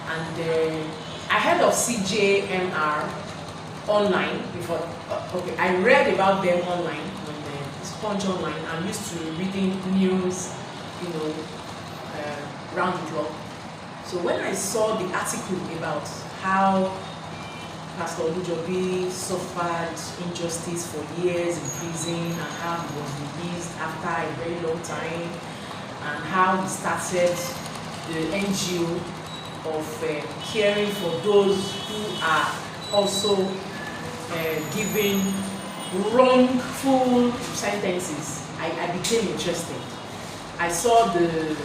And I heard of CJMR online before. Okay, I read about them online when Sponge Online. I'm used to reading news, round the clock. So when I saw the article about how Pastor Olujobi suffered injustice for years in prison and how he was released after a very long time, and how he started the NGO of caring for those who are also giving wrongful sentences, I became interested. I saw the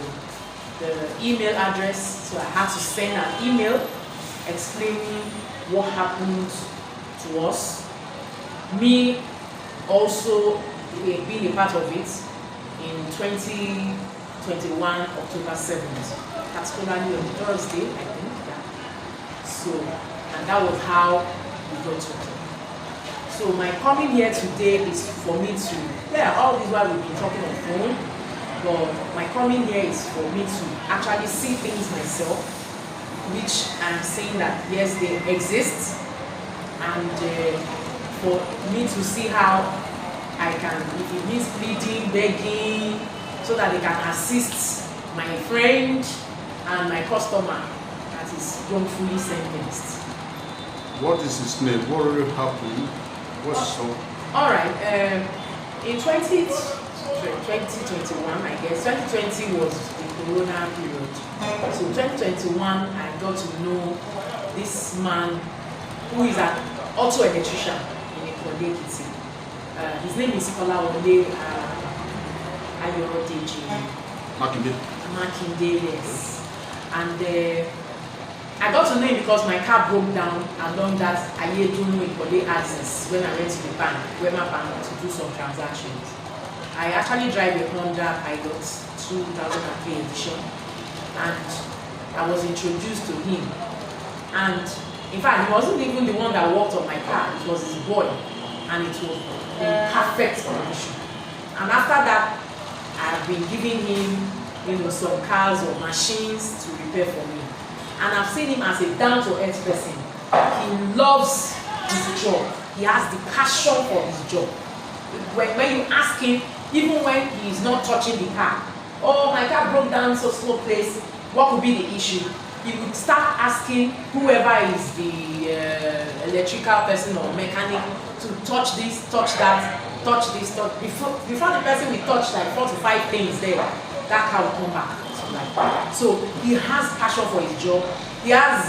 email address, so I had to send an email explaining what happened to us. Me also being a part of it in 2021, October 7th, particularly on Thursday, I think. Yeah. So, and that was how we got to it. So my coming here today is for me to, all this while we've been talking on phone, but my coming here is for me to actually see things myself, which I'm saying that yes, they exist, and for me to see how I can, if it means pleading, begging, so that they can assist my friend and my customer that is wrongfully sentenced. What is his name? What really happened? What's so? All right. In 2021, I guess 2020 was the Corona period. So 2021, I got to know this man who is an auto electrician in Ekode. His name is Kolawole Makinde, yes. And I got to know him because my car broke down along that Ayedunu Ekode axis when I went to the bank, Wema Bank, to do some transactions. I actually drive a Honda Pilot 2003 edition, and I was introduced to him. And in fact, he wasn't even the one that worked on my car, it was his boy, and it was in perfect condition. And after that, I've been giving him, some cars or machines to repair for me. And I've seen him as a down-to-earth person. He loves his job. He has the passion for his job. When you ask him, even when he's not touching the car, oh, my car broke down so slow place, what would be the issue? He would start asking whoever is the electrical person or mechanic to touch this, touch that, touch this, touch. Before the person will touch like 4 to 5 things there, that car will come back. So he has passion for his job. He has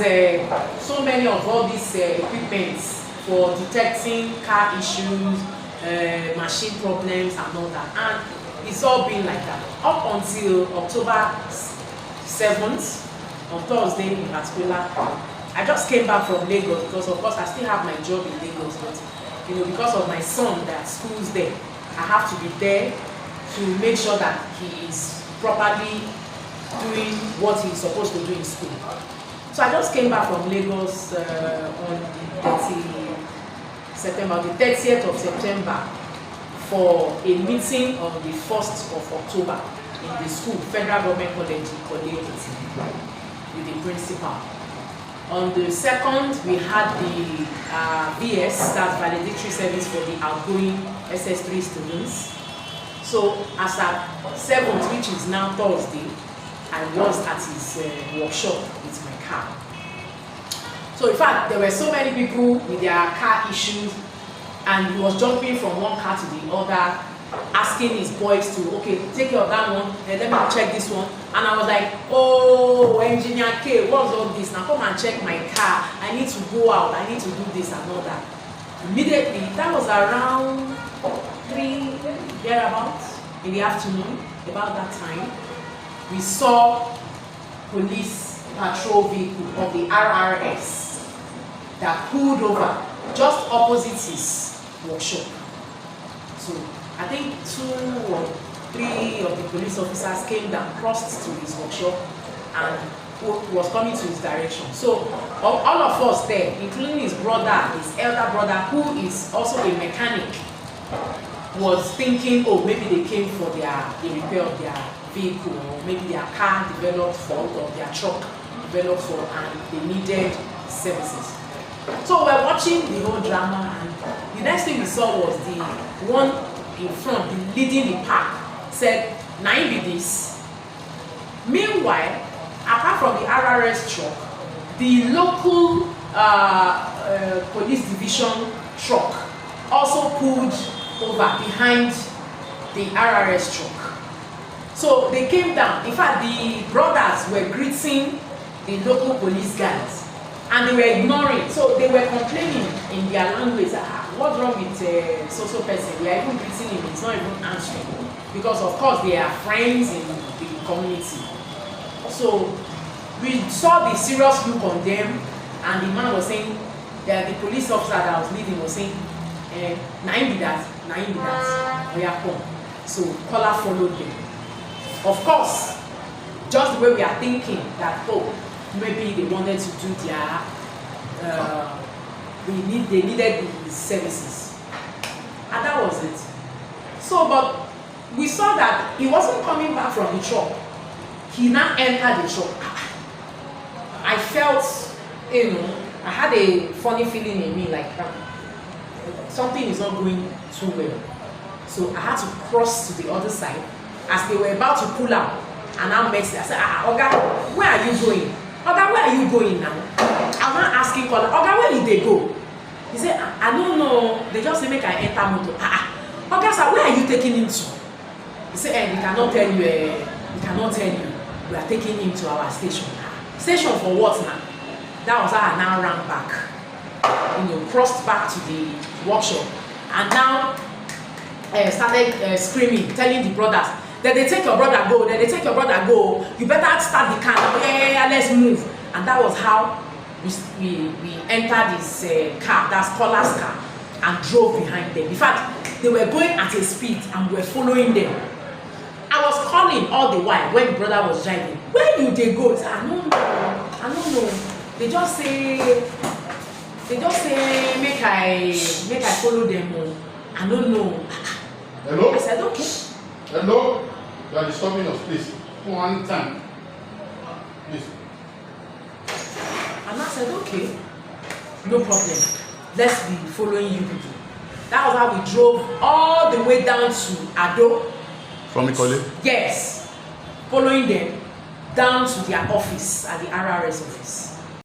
so many of all these equipments for detecting car issues, machine problems and all that. And it's all been like that. Up until October 7th, on Thursday in particular, I just came back from Lagos because of course I still have my job in Lagos, but because of my son that schools there, I have to be there to make sure that he is properly doing what he's supposed to do in school. So I just came back from Lagos on the 30th of September for a meeting on the 1st of October in the school, Federal Government College with the principal. On the 2nd, we had the VS, that's valedictory service for the outgoing SS3 students. So as at 7th, which is now Thursday, I was at his workshop with my car. So in fact, there were so many people with their car issues, and he was jumping from one car to the other, asking his boys to, okay, take care of that one, and let me check this one. And I was like, oh, Engineer K, what's all this? Now come and check my car. I need to go out. I need to do this and all that. Immediately, that was around 3 thereabouts in the afternoon, about that time. We saw police patrol vehicle of the RRS that pulled over just opposite his workshop. So I think 2 or 3 of the police officers came down, crossed to his workshop, and was coming to his direction. So all of us there, including his brother, his elder brother, who is also a mechanic, was thinking, oh, maybe they came for the repair of their vehicle, or maybe their car developed fault or their truck developed for, and they needed services. So we're watching the whole drama, and the next thing we saw was the one in front, the leading the pack, said, "Nine be this." Meanwhile, apart from the RRS truck, the local police division truck also pulled over behind the RRS truck. So they came down. In fact, the brothers were greeting the local police guys, and they were ignoring. So they were complaining in their language, what's wrong with so person? We are even greeting him, he's not even answering. Because of course they are friends in the community. So we saw the serious look on them, and the man was saying, that the police officer that was leading was saying, "Nine be that, we are come." So Kola followed them. Of course, just the way we are thinking that, oh, maybe they wanted to do their, they needed the services, and that was it. So, but we saw that he wasn't coming back from the truck. He now entered the truck. I felt, I had a funny feeling in me, like something is not going too well. So I had to cross to the other side. As they were about to pull out, and I met them. I said, "Oga, where are you going? Oga, where are you going now?" I'm not asking Kola, "Oga, where did they go?" He said, I don't know. They just say make I enter motor. Oga, sir, where are you taking him to? He said, we cannot tell you. We cannot tell you. We are taking him to our station. Station for what now? That was how I now ran back. Crossed back to the workshop, and now started screaming, telling the brothers, "Then they take your brother go, then they take your brother go. You better start the car now. Yeah, let's move." And that was how we entered this car, that's Kola's car, and drove behind them. In fact, they were going at a speed, and we were following them. I was calling all the while when the brother was driving. "Where you they go?" I don't know. They just say make I follow them. I don't know. Hello? I said, okay. Hello? You are disturbing us, please. One time. Please. And I said, okay, no problem. Let's be following you people. That was how we drove all the way down to Ado. From Ikole? Yes. Following them down to their office at the RRS office.